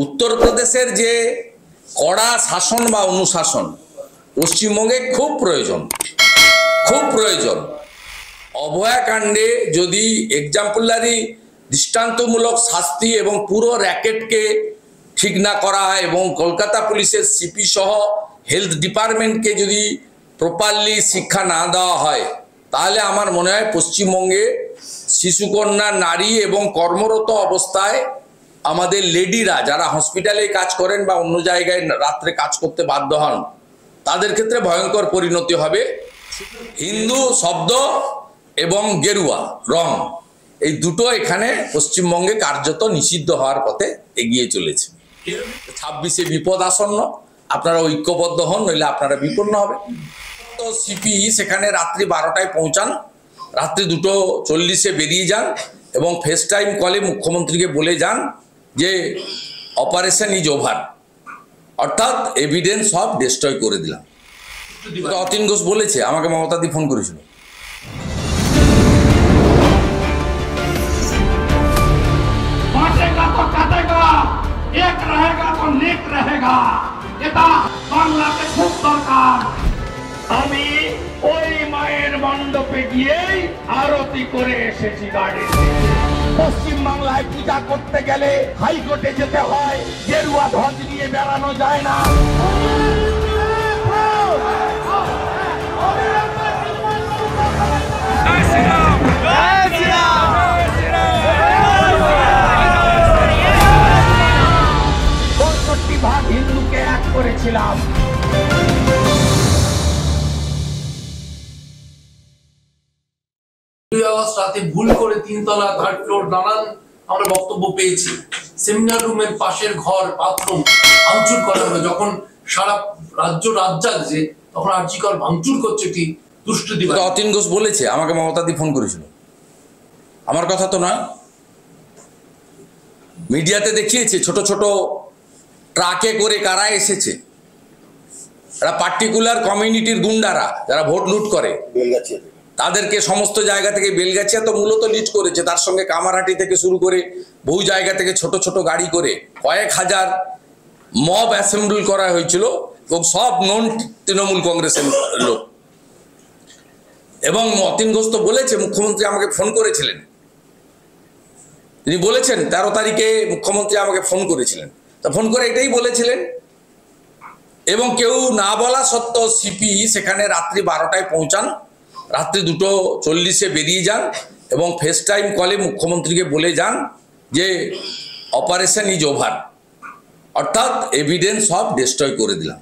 উত্তরপ্রদেশের যে কড়া শাসন বা অনুশাসন পশ্চিমবঙ্গে খুব প্রয়োজন। অভয়াকাণ্ডে যদি এক্সাম্পলারি দৃষ্টান্তমূলক শাস্তি এবং পুরো র্যাকেটকে ঠিক না করা হয় এবং কলকাতা পুলিশের সিপি সহ হেলথ ডিপার্টমেন্টকে যদি প্রপারলি শিক্ষা না দেওয়া হয় তাহলে আমার মনে হয় পশ্চিমবঙ্গে শিশুকন্যা নারী এবং কর্মরত অবস্থায় আমাদের লেডিরা যারা হসপিটালে কাজ করেন বা অন্য জায়গায় রাত্রে কাজ করতে বাধ্য হন তাদের ক্ষেত্রে ভয়ঙ্কর পরিণতি হবে। হিন্দু শব্দ এবং গেরুয়া রং এই দুটো এখানে পশ্চিমবঙ্গে কার্যত নিষিদ্ধ হওয়ার পথে এগিয়ে চলেছে। 26-এ বিপদ আসন্ন, আপনারা ঐক্যবদ্ধ হন, নইলে আপনারা বিপন্ন হবে। তো সিপি সেখানে রাত্রি 12টায় পৌঁছান, রাত্রি 2:40-এ বেরিয়ে যান এবং ফেস টাইম কলে মুখ্যমন্ত্রীকে বলে যান যে অপারেশন ইজ ওভার, অর্থাৎ এভিডেন্স সব ডিস্ট্রয় করে দিলাম। অতীন ঘোষ বলেছে, আমাকে মমতাদি ফোন করেছিল। एक रहेगा तो नेक रहेगा, এটা বাংলাতে খুব দরকার। আমি ওই মায়ের মণ্ডপে গিয়েই আরতি করে এসেছি গাড়িতে। পশ্চিম বাংলায় পূজা করতে গেলে হাইকোর্টে যেতে হয়, গেরুয়া ধ্বজ নিয়ে বেড়ানো যায় না। ভাগ হিন্দুকে এক করেছিলাম। রাতে ভুল করে 3তলা 3rd ফ্লোর নানান আমরা বক্তব্য পেয়েছি। সেমিনার রুমের পাশের ঘর বাথরুম ভাঙচুর করা হলো। যখন সারা রাজ্য রাজ্জাগছে তখন আর্জিকর ভাঙচুর করছে কি দুষ্কৃতী। অতীন ঘোষ বলেছে, আমাকে মমতাদি ফোন করেছিল, আমার কথা তো নয়। মিডিয়াতে দেখিয়েছে ছোট ছোট ট্রাকে করে কারা এসেছে, এরা পার্টিকুলার কমিউনিটির গুন্ডারা যারা ভোট লুট করে, তাদেরকে সমস্ত জায়গা থেকে বেলগাছিয়া তো মূলত লিড করেছে, তার সঙ্গে কামারহাটি থেকে শুরু করে বহু জায়গা থেকে ছোট ছোট গাড়ি করে কয়েক হাজার মব অ্যাসেম্বল করা হয়েছিল এবং সব নন তৃণমূল কংগ্রেসের লোক। এবং অতীন ঘোষ তো বলেছে, মুখ্যমন্ত্রী আমাকে ফোন করেছিলেন, তিনি বলেছেন 13 তারিখে মুখ্যমন্ত্রী আমাকে ফোন করেছিলেন, তা ফোন করে এটাই বলেছিলেন। এবং কেউ না বলা সত্ত্বেও সিপি সেখানে রাত্রি 12টায় পৌঁছান, রাত্রি 2:40-এ বেরিয়ে যান এবং ফেস টাইম কলে মুখ্যমন্ত্রীকে বলে যান যে অপারেশন ইজ ওভার, অর্থাৎ এভিডেন্স সব ডিস্ট্রয় করে দিলাম।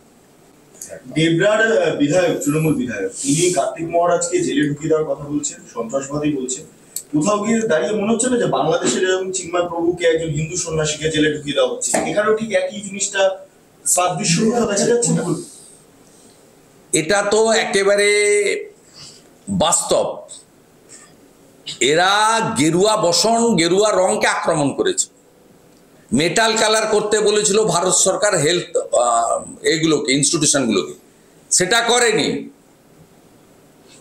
দেবরার বিধায়ক, তৃণমূল বিধায়ক, তিনি কার্তিক মহারাজকে জেলে ঢুকিয়ে দেওয়ার কথা বলছেন, সন্ত্রাসবাদী বলছেন। কোথাও গিয়ে দাঁড়িয়ে মনে হচ্ছে না যে বাংলাদেশের এরকম চিন্ময় প্রভুকে একজন হিন্দু সন্ন্যাসীকে জেলে ঢুকিয়ে দেওয়া হচ্ছে? এখানেও ঠিক একই জিনিসটা সাদৃশ্য দেখা যাচ্ছে না? এটা তো একেবারে বাস্তব। এরা গেরুয়া বসন, গেরুয়া রংকে আক্রমণ করেছে। মেটাল কালার করতে বলেছিল ভারত সরকার হেলথ এগুলোকে, ইনস্টিটিউশনগুলোকে, সেটা করেনি।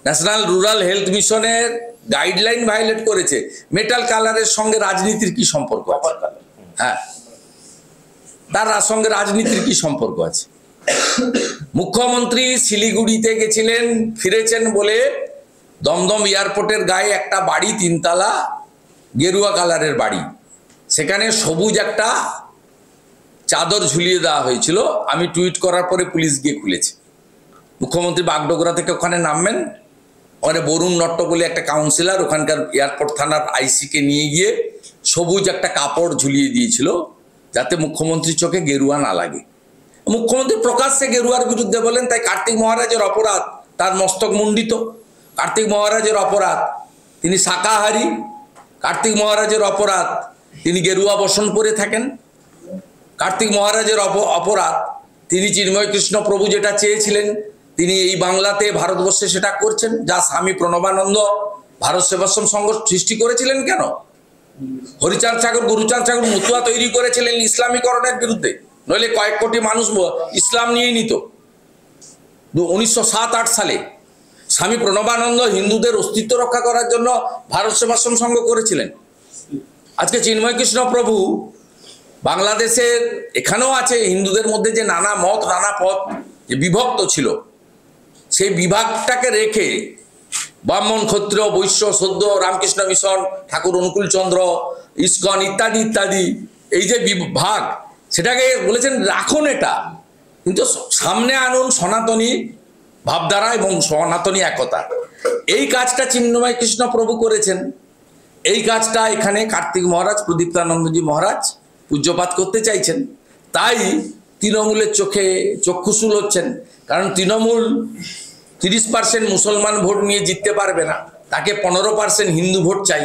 ন্যাশনাল রুরাল হেলথ মিশনের গাইডলাইন ভায়োলেট করেছে। মেটাল কালারের সঙ্গে রাজনীতির কি সম্পর্ক আছে? হ্যাঁ, তার সঙ্গে রাজনীতির কি সম্পর্ক আছে? মুখ্যমন্ত্রী শিলিগুড়িতে গেছিলেন, ফিরেছেন বলে দমদম এয়ারপোর্টের গায়ে একটা বাড়ি, 3 তলা গেরুয়া কালারের বাড়ি, সেখানে সবুজ একটা চাদর ঝুলিয়ে দেওয়া হয়েছিল। আমি টুইট করার পরে পুলিশ গিয়ে খুলেছে। মুখ্যমন্ত্রী বাগডোগরা থেকে ওখানে নামবেন, ওখানে বরুণ নট্ট বলে একটা কাউন্সিলর ওখানকার এয়ারপোর্ট থানার আইসিকে নিয়ে গিয়ে সবুজ একটা কাপড় ঝুলিয়ে দিয়েছিল যাতে মুখ্যমন্ত্রীর চোখে গেরুয়া না লাগে। মুখ্যমন্ত্রী প্রকাশ্যে গেরুয়ার বিরুদ্ধে বলেন, তাই কার্তিক মহারাজের অপরাধ, তার মস্তক মুন্ডিত। কার্তিক মহারাজের অপরাধ, তিনি শাকাহারী। কার্তিক মহারাজের অপরাধ, তিনি গেরুয়া বসন পরে থাকেন। কার্তিক মহারাজের অপরাধ, তিনি চিন্ময় কৃষ্ণ প্রভু যেটা চেয়েছিলেন তিনি এই বাংলাতে ভারতবর্ষে সেটা করছেন, যা স্বামী প্রণবানন্দ ভারত সেবাশ্রম সংঘ সৃষ্টি করেছিলেন। কেন হরিচাঁদ ঠাকুর, গুরুচাঁদ ঠাকুর মতুয়া তৈরি করেছিলেন ইসলামীকরণের বিরুদ্ধে, নইলে কয়েক কোটি মানুষ ইসলাম নিয়ে নিত। 1907-8 সালে স্বামী প্রণবানন্দ হিন্দুদের অস্তিত্ব রক্ষা করার জন্য ভারত সেবাশ্রম সংঘ করেছিলেন। আজকে চিন্ময় কৃষ্ণ প্রভু বাংলাদেশের এখানেও আছে হিন্দুদের মধ্যে যে নানা মত নানা পথ যে বিভক্ত ছিল, সেই বিভাগটাকে রেখে ব্রাহ্মণ ক্ষত্রিয় বৈশ্য সদ্য রামকৃষ্ণ মিশন ঠাকুর অনুকূলচন্দ্র ইস্কন ইত্যাদি ইত্যাদি এই যে বিভাগ, সেটাকে বলেছেন রাখুন এটা, কিন্তু সামনে আনুন সনাতনী ভাবধারা এবং সনাতনী একতা। এই কাজটা চিন্ময় কৃষ্ণ প্রভু করেছেন। এই কাজটা এখানে কার্তিক মহারাজ প্রদীপ্তানন্দজি মহারাজ পূজ্যপাত করতে চাইছেন, তাই তৃণমূলের চোখে চক্ষুশূল হচ্ছেন। কারণ তৃণমূল 30% মুসলমান ভোট নিয়ে জিততে পারবে না, তাকে 15% হিন্দু ভোট চাই।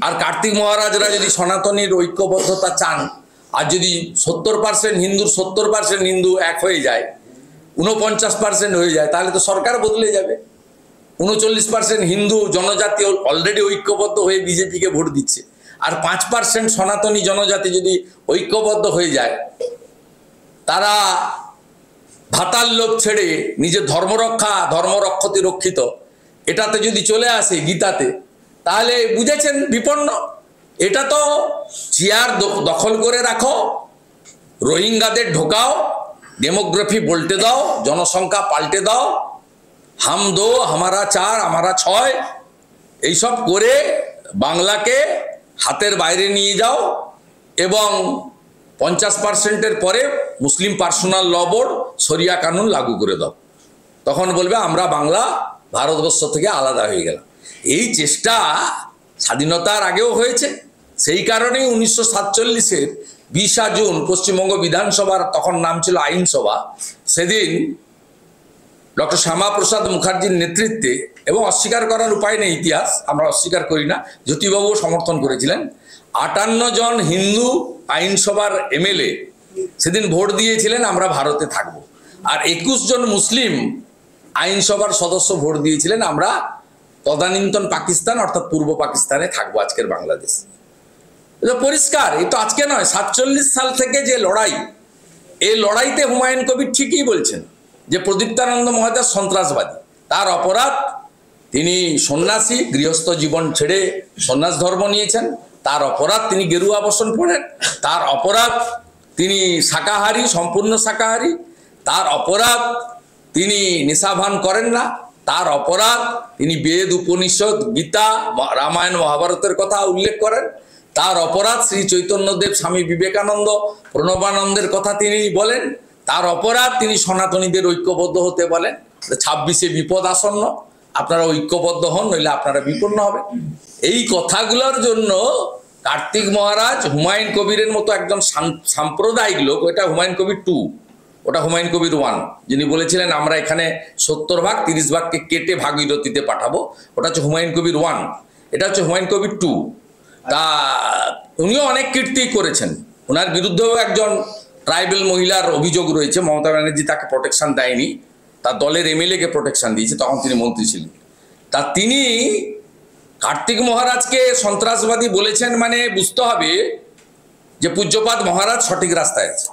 আর কার্তিক মহারাজরা যদি সনাতনীর ঐক্যবদ্ধতা চান, আর যদি 70% হিন্দুর 70% হিন্দু এক হয়ে যায়, 49% হয়ে যায়, তাহলে তো সরকার বদলে যাবে। 39% হিন্দু জনজাতি অলরেডি ঐক্যবদ্ধ হয়ে বিজেপিকে ভোট দিচ্ছে, আর 5% সনাতনী জনজাতি যদি ঐক্যবদ্ধ হয়ে যায়, তারা ভাতার লোভ ছেড়ে নিজের ধর্মরক্ষা ধর্মরক্ষতি রক্ষিত এটাতে যদি চলে আসে গীতাতে, তাহলে বুঝেছেন বিপন্ন। এটা তো চেয়ার দখল করে রাখো, রোহিঙ্গাদের ঢোকাও, ডেমোগ্রাফি বলতে দাও, জনসংখ্যা পাল্টে দাও, হাম দো হামারা 4 আমারা 6 এইসব করে বাংলাকে হাতের বাইরে নিয়ে যাও এবং 50%-এর পরে মুসলিম পার্সোনাল ল বোর্ড শরিয়া কানুন লাগু করে দাও। তখন বলবে আমরা বাংলা ভারতবর্ষ থেকে আলাদা হয়ে গেলাম। এই চেষ্টা স্বাধীনতার আগেও হয়েছে। সেই কারণেই 1947-এর 20 জুন পশ্চিমবঙ্গ বিধানসভার, তখন নাম ছিল আইনসভা, সেদিন ডক্টর শ্যামাপ্রসাদ মুখার্জির নেতৃত্বে, এবং অস্বীকার করার উপায় নেই, ইতিহাস আমরা অস্বীকার করি না, জ্যোতিবাবুও সমর্থন করেছিলেন, 58 জন হিন্দু আইনসভার এমএলএ সেদিন ভোট দিয়েছিলেন আমরা ভারতে থাকব, আর 21 জন মুসলিম আইনসভার সদস্য ভোট দিয়েছিলেন আমরা তদানীন্তন পাকিস্তান অর্থাৎ পূর্ব পাকিস্তানে থাকবো, আজকের বাংলাদেশ। এটা পরিষ্কার, এই তো আজকে নয়, 47 সাল থেকে যে লড়াই, এই লড়াইতে হুমায়ুন কবির ঠিকই বলছেন যে প্রদীপ্তানন্দ মহারাজ সন্ত্রাসবাদী। তার অপরাধ, তিনি সন্ন্যাসী, গৃহস্থ জীবন ছেড়ে সন্ন্যাস ধর্ম নিয়েছেন। তার অপরাধ তিনি গেরুয়া বসন পড়েন। তার অপরাধ তিনি শাকাহারী, সম্পূর্ণ শাকাহারী। তার অপরাধ তিনি নেশাভান করেন না। তার অপরাধ তিনি বেদ উপনিষদ গীতা রামায়ণ মহাভারতের কথা উল্লেখ করেন। তার অপরাধ শ্রী চৈতন্যদেব স্বামী বিবেকানন্দ প্রণবানন্দের কথা তিনি বলেন। তার অপরাধ তিনি সনাতনীদের ঐক্যবদ্ধ হতে বলেন। 26-এ বিপদ আসন্ন, আপনারা ঐক্যবদ্ধ হন, নইলে আপনারা বিপন্ন হবেন। এই কথাগুলোর জন্য কার্তিক মহারাজ হুমায়ুন কবিরের মতো একজন সাম্প্রদায়িক লোক, ওটা হুমায়ুন কবির 2, ওটা হুমায়ুন কবির 1, যিনি বলেছিলেন আমরা এখানে 70 ভাগ 30 ভাগকে কেটে ভাগীরথীতে পাঠাবো, ওটা হচ্ছে হুমায়ুন কবির 1, এটা হচ্ছে হুমায়ুন কবির 2। তা উনিও অনেক কীর্তি করেছেন, ওনার বিরুদ্ধেও একজন ট্রাইবেল মহিলার অভিযোগ রয়েছে, মমতা ব্যানার্জি তাকে প্রোটেকশন দেয়নি, তার দলের এমএলএকে প্রোটেকশন দিয়েছে, তখন তিনি মন্ত্রী ছিলেন। তা তিনি কার্তিক মহারাজকে সন্ত্রাসবাদী বলেছেন, মানে বুঝতে হবে যে পূজ্যপাদ মহারাজ সঠিক রাস্তায় আছে।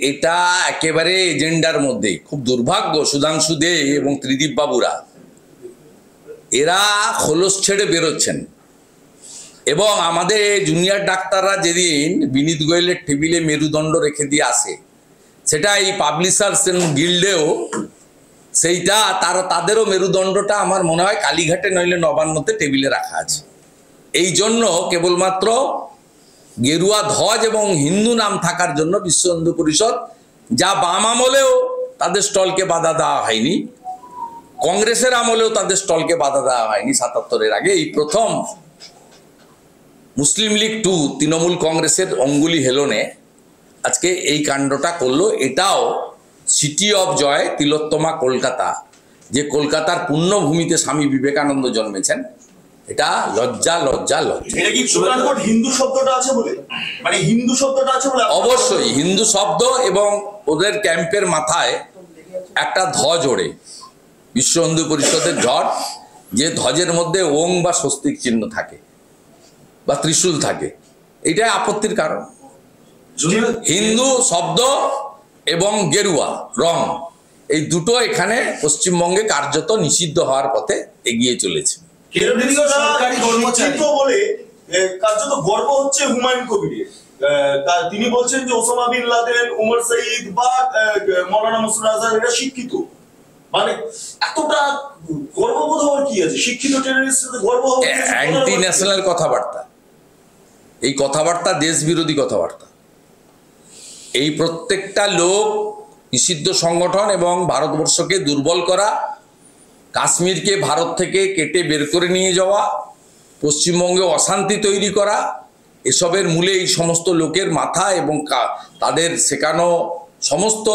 এটা একেবারে এজেন্ডার মধ্যে। খুব দুর্ভাগ্য সুধাংশু দে এবং ত্রিদীপ বাবুরা এরা খোলস ছেড়ে বেরোচ্ছেন, এবং আমাদের জুনিয়র ডাক্তাররা যেদিন বিনীত গোয়েলের টেবিলে মেরুদণ্ড রেখে দিয়ে আসে, সেটা এই পাবলিশার্স গিল্ডেও সেইটা তাদেরও মেরুদণ্ডটা আমার মনে হয় কালীঘাটে নইলে নবান্নতে টেবিলে রাখা আছে। এই জন্য কেবলমাত্র গেরুয়া ধ্বজ এবং হিন্দু নাম থাকার জন্য বিশ্ব হিন্দু পরিষদ, যা বাম আমলেও তাদের স্টলকে বাধা দেওয়া হয়নি, কংগ্রেসের আমলেও তাদের স্টলকে বাধা দেওয়া হয়নি 77-এর আগে, এই প্রথম মুসলিম লীগ 2 তৃণমূল কংগ্রেসের অঙ্গুলি হেলনে আজকে এই কাণ্ডটা করলো। এটাও সিটি অফ জয়, তিলোত্তমা কলকাতা, যে কলকাতার পুণ্যভূমিতে স্বামী বিবেকানন্দ জন্মেছেন, এটা লজ্জা লজ্জা লজ্জা। এটা কি সুপ্রিম হিন্দু শব্দটা আছে বলে, মানে হিন্দু শব্দটা আছে বলে? অবশ্যই হিন্দু শব্দ, এবং ওদের ক্যাম্পের মাথায় একটা ধ্বজ ওড়ে, বিশ্ব হিন্দু পরিষদের ধ্বজ, যে ধ্বজের মধ্যে ওং বা স্বস্তিক চিহ্ন থাকে। বা ত্রিশূল থাকে, এটাই আপত্তির কারণ। হিন্দু শব্দ এবং গেরুয়া রং এই দুটো এখানে পশ্চিমবঙ্গে কার্যত নিষিদ্ধ হওয়ার পথে এগিয়ে চলেছে। কেন্দ্রীয় সরকারি কর্মচারী বলে কার্যত গর্ব হচ্ছে হুমায়ুন কবিরের। তিনি বলছেন যে ওসামা বিন লাদেন, উমর সঈদ বা মৌলানা মসুদ আজহার এরা শিক্ষিত। মানে এতটা গর্ববোধ হওয়ার কি আছে? শিক্ষিত টেররিস্টদের গর্ব হওয়ার কি আছে? অ্যান্টি ন্যাশনাল কথাবার্তা, এই কথাবার্তা দেশ বিরোধী কথাবার্তা। এই প্রত্যেকটা লোক নিষিদ্ধ সংগঠন এবং ভারতবর্ষকে দুর্বল করা, কাশ্মীরকে ভারত থেকে কেটে বের করে নিয়ে যাওয়া, পশ্চিমবঙ্গে অশান্তি তৈরি করা, এসবের মূলে এই সমস্ত লোকের মাথা এবং তাদের শেখানো সমস্ত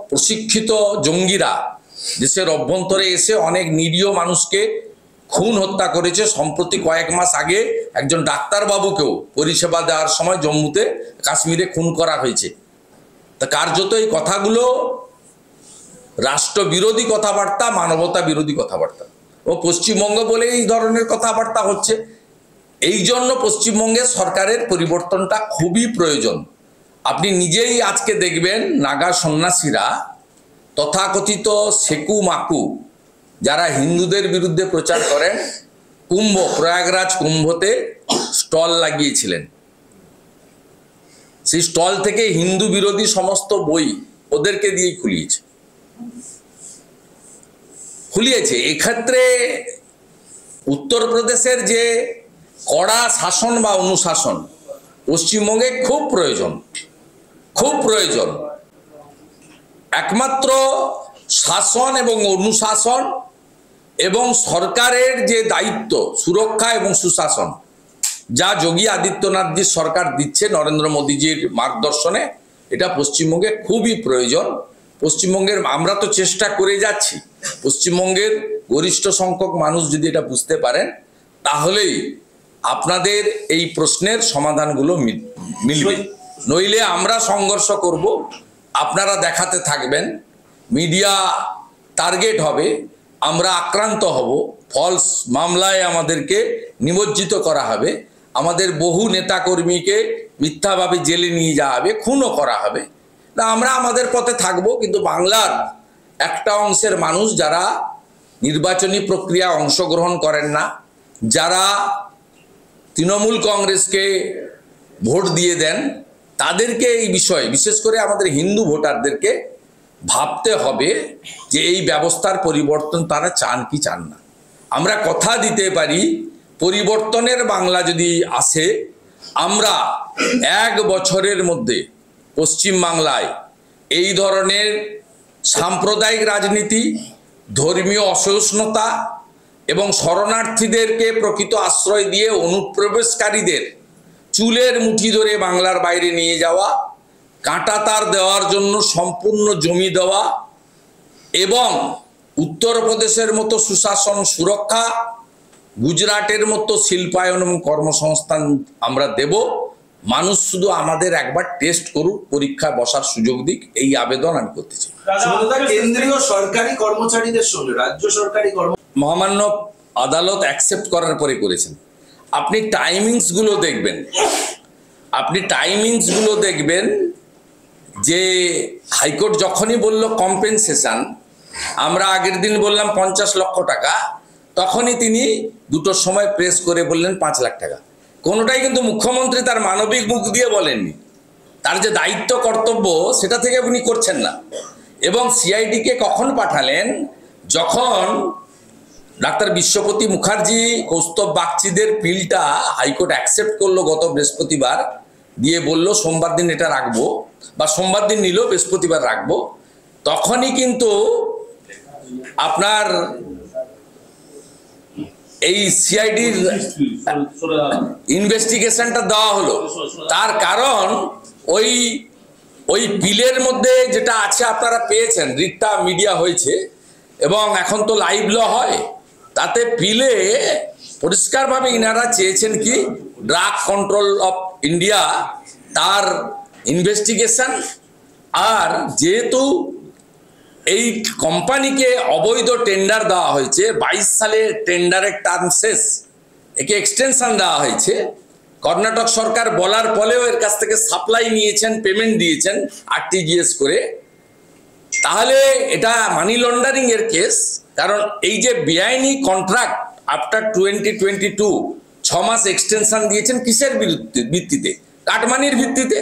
প্রশিক্ষিত জঙ্গিরা দেশের অভ্যন্তরে এসে অনেক নিরীহ মানুষকে খুন হত্যা করেছে। সম্প্রতি কয়েক মাস আগে একজন ডাক্তারবাবুকেও পরিষেবা দেওয়ার সময় জম্মুতে কাশ্মীরে খুন করা হয়েছে। তা কার্যত এই কথাগুলো রাষ্ট্রবিরোধী কথাবার্তা, মানবতা বিরোধী কথাবার্তা, ও পশ্চিমবঙ্গ বলে এই ধরনের কথাবার্তা হচ্ছে। এই জন্য পশ্চিমবঙ্গের সরকারের পরিবর্তনটা খুবই প্রয়োজন। আপনি নিজেই আজকে দেখবেন নাগা সন্ন্যাসীরা, তথাকথিত সেকু মাকু যারা হিন্দুদের বিরুদ্ধে প্রচার করেন, প্রয়াগরাজ কুম্ভতে স্টল লাগিয়েছিলেন। সেই স্টল থেকে হিন্দু বিরোধী সমস্ত বই ওদেরকে দিয়েই খুলিয়েছে। এক্ষেত্রে উত্তরপ্রদেশের যে কড়া শাসন বা অনুশাসন পশ্চিমবঙ্গে খুব প্রয়োজন। একমাত্র শাসন এবং অনুশাসন এবং সরকারের যে দায়িত্ব সুরক্ষা এবং সুশাসন, যা যোগী আদিত্যনাথজির সরকার দিচ্ছে নরেন্দ্র মোদীজির মার্গদর্শনে, এটা পশ্চিমবঙ্গে খুবই প্রয়োজন। পশ্চিমবঙ্গের আমরা তো চেষ্টা করে যাচ্ছি, পশ্চিমবঙ্গের গরিষ্ঠ সংখ্যক মানুষ যদি এটা বুঝতে পারেন, তাহলেই আপনাদের এই প্রশ্নের সমাধানগুলো মিলবে। নইলে আমরা সংঘর্ষ করব, আপনারা দেখাতে থাকবেন, মিডিয়া টার্গেট হবে, আমরা আক্রান্ত হব, ফলস মামলায় আমাদেরকে নিমজ্জিত করা হবে, আমাদের বহু নেতাকর্মীকে মিথ্যাভাবে জেলে নিয়ে যাওয়া হবে, খুনও করা হবে। না, আমরা আমাদের পথে থাকব, কিন্তু বাংলার একটা অংশের মানুষ যারা নির্বাচনী প্রক্রিয়ায় অংশগ্রহণ করেন না, যারা তৃণমূল কংগ্রেসকে ভোট দিয়ে দেন, তাদেরকে এই বিষয়ে, বিশেষ করে আমাদের হিন্দু ভোটারদেরকে ভাবতে হবে যে এই ব্যবস্থার পরিবর্তন তারা চান কি চান না। আমরা কথা দিতে পারি পরিবর্তনের বাংলা যদি আসে, আমরা 1 বছরের মধ্যে পশ্চিম বাংলায় এই ধরনের সাম্প্রদায়িক রাজনীতি, ধর্মীয় অসহিষ্ণুতা এবং শরণার্থীদেরকে প্রকৃত আশ্রয় দিয়ে অনুপ্রবেশকারীদের চুলের মুঠি ধরে বাংলার বাইরে নিয়ে যাওয়া, কাঁটাতার দেওয়ার জন্য সম্পূর্ণ জমি দেওয়া এবং উত্তরপ্রদেশের মতো সুশাসন সুরক্ষা, গুজরাটের মতো শিল্পায়ন এবং কর্মসংস্থান আমরা দেব। মানুষ শুধু আমাদের একবার টেস্ট করুক, পরীক্ষায় বসার সুযোগ দিক, এই আবেদন আমি করতে চাই। কেন্দ্রীয় সরকারি কর্মচারীদের সঙ্গে রাজ্য সরকারি মহামান্য আদালত অ্যাকসেপ্ট করার পরে করেছেন। আপনি টাইমিংসগুলো দেখবেন, যে হাইকোর্ট যখনই বলল কম্পেনসেশন, আমরা আগের দিন বললাম 50 লক্ষ টাকা, তখনই তিনি 2টোর সময় প্রেস করে বললেন 5 লাখ টাকা। কোনোটাই কিন্তু মুখ্যমন্ত্রী তার মানবিক মুখ দিয়ে বলেননি, তার যে দায়িত্ব কর্তব্য সেটা থেকে উনি করছেন না। এবং সিআইডিকে কখন পাঠালেন? যখন ডাক্তার বিশ্বপতি মুখার্জি, কৌস্তব বাগচিদের পিলটা হাইকোর্ট অ্যাকসেপ্ট করলো গত বৃহস্পতিবার, দিয়ে বলল সোমবার দিন এটা রাখবো, বা সোমবার দিন নিল, বৃহস্পতিবার রাখবো, তখনই কিন্তু আপনার এই সিআইডির ইনভেস্টিগেশনটা দেওয়া হলো। তার কারণ ওই বিলের মধ্যে যেটা আছে, আপনারা পেয়েছেন, রিটটা মিডিয়া হয়েছে এবং এখন তো লাইভ ল হয়, তাতে পিলে পরিষ্কারভাবে ইনারা চেয়েছেন কি, ড্রাগ কন্ট্রোল অফ ইন্ডিয়া তার ইনভেস্টিগেশন। আর যেহেতু এই কোম্পানিকে অবৈধ টেন্ডার দেওয়া হয়েছে, 22 সালে টেন্ডারের টার্ম শেষ, একে এক্সটেনশন দেওয়া হয়েছে, কর্ণাটক সরকার বলার ফলেও এর কাছ থেকে সাপ্লাই নিয়েছেন, পেমেন্ট দিয়েছেন আরটিজিএস করে, তাহলে এটা মানি লন্ডারিং এর কেস। কারণ এই যে বেআইনি কন্ট্রাক্ট আফটার 2022 6 মাস এক্সটেনশন দিয়েছেন কিসের ভিত্তিতে? কাটমানির ভিত্তিতে।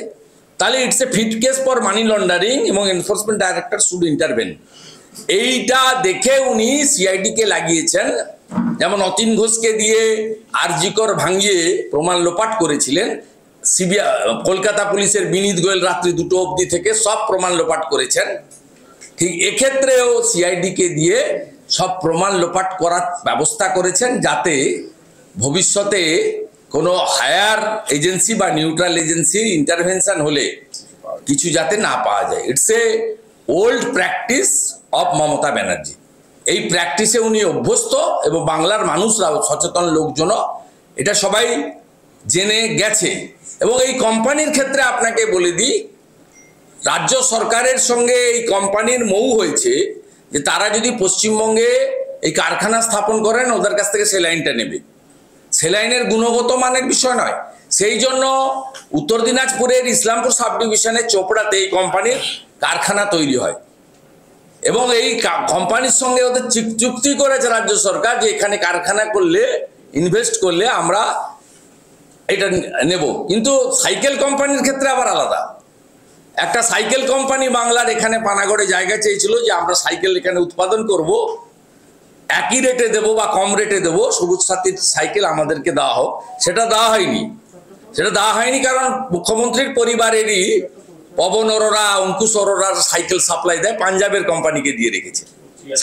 তাহলে it's a fit case for money laundering এবং এনফোর্সমেন্ট ডাইরেক্টর শুড ইন্টারভেন। এইটা দেখে উনি সিআইডি কে লাগিয়েছেন। যেমন অতীন ঘোষকে দিয়ে আরজিকর ভাঙিয়ে প্রমাণ লোপাট করেছিলেন, সিবিআই কলকাতা পুলিশের বিনীত গোয়েল রাত্রি 2টো অবধি থেকে সব প্রমাণ লোপাট করেছেন। ঠিক এক্ষেত্রেও সিআইডি কে দিয়ে সব প্রমাণ লোপাট করার ব্যবস্থা করেছেন, যাতে ভবিষ্যতে কোনো হায়ার এজেন্সি বা নিউট্রাল এজেন্সির ইন্টারভেনশন হলে কিছু যাতে না পাওয়া যায়। It's a old practice of Mamata Banerjee. এই প্র্যাকটিসে উনি অভ্যস্ত এবং বাংলার মানুষরাও, সচেতন লোকজনও এটা সবাই জেনে গেছে। এবং এই কোম্পানির ক্ষেত্রে আপনাকে বলে দিই, রাজ্য সরকারের সঙ্গে এই কোম্পানির মৌ হয়েছে যে তারা যদি পশ্চিমবঙ্গে এই কারখানা স্থাপন করেন ওদের কাছ থেকে সেলাইনটা নেবে। সেলাইনের গুণগত মানের বিষয় নয়, সেই জন্য উত্তর দিনাজপুরের ইসলামপুর সাব ডিভিশনের চোপড়াতে এই কোম্পানির কারখানা তৈরি হয় এবং এই কোম্পানির সঙ্গে ওদের চুক্তি করেছে রাজ্য সরকার যে এখানে কারখানা করলে, ইনভেস্ট করলে আমরা এটা নেব। কিন্তু সাইকেল কোম্পানির ক্ষেত্রে আবার আলাদা। একটা সাইকেল কোম্পানি বাংলার এখানে পানাগড়ে জায়গা চেয়েছিল যে আমরা সাইকেল এখানে উৎপাদন করব, একই রেটে দেবো বা কম রেটে দেবো, সবুজ সাথীর সাইকেল আমাদেরকে দেওয়া হোক। সেটা দেওয়া হয়নি কারণ মুখ্যমন্ত্রীর পরিবারেরই পবন অরোরা, অঙ্কুশ অরোরার সাইকেল সাপ্লাই দেয়, পাঞ্জাবের কোম্পানিকে দিয়ে রেখেছে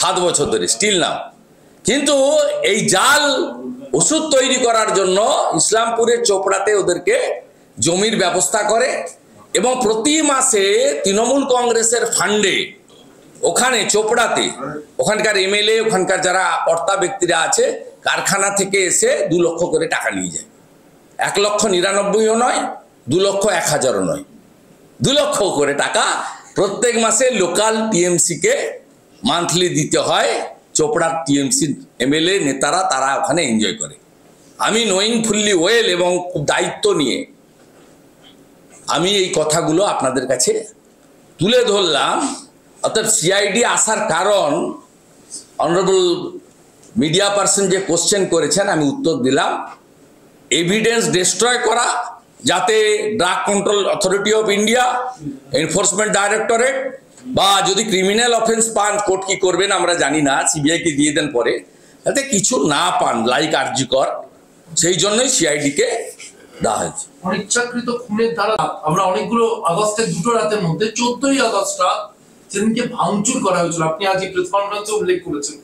7 বছর ধরে, স্টিল নাও। কিন্তু এই জাল ওষুধ তৈরি করার জন্য ইসলামপুরের চোপড়াতে ওদেরকে জমির ব্যবস্থা করে এবং প্রতি মাসে তৃণমূল কংগ্রেসের ফান্ডে ওখানে চোপড়াতে ওখানকার এমএলএ, ওখানকার যারা কর্তা ব্যক্তিরা আছে, কারখানা থেকে এসে 2 লক্ষ করে টাকা নিয়ে যায়। 1,99,000ও নয়, 2,01,000ও নয়, 2 লক্ষ করে টাকা প্রত্যেক মাসে লোকাল টিএমসি কে মান্থলি দিতে হয়। চোপড়ার টিএমসি এমএলএ নেতারা তারা ওখানে এনজয় করে। আমি নোয়িং ফুললি ওয়েল এবং খুব দায়িত্ব নিয়ে আমি এই কথাগুলো আপনাদের কাছে তুলে ধরলাম। অর্থাৎ সিআইডি আসার কারণ অনারেবল মিডিয়া পার্সন যে কোশ্চেন করেছেন আমি উত্তর দিলাম, এভিডেন্স ডিস্ট্রয় করা, যাতে drug control authority of India, enforcement directorate বা যদি ক্রিমিনাল অফেন্স পান, কোর্ট কি করবেন আমরা জানি না, সিবিআই কে দিয়ে দেন পরে, যাতে কিছু না পান লাইক আরজিকর, সেই জন্যই সিআইডি কে দেওয়া হয়েছে। অনিচ্ছাকৃত খুনের ধারা আমরা অনেকগুলো আগস্টের 2টো রাতের মধ্যে 14ই আগস্ট রাত সেদিনকে ভাঙচুর করা হয়েছিল, আপনি আজ প্রেস কনফারেন্সে উল্লেখ করেছেন।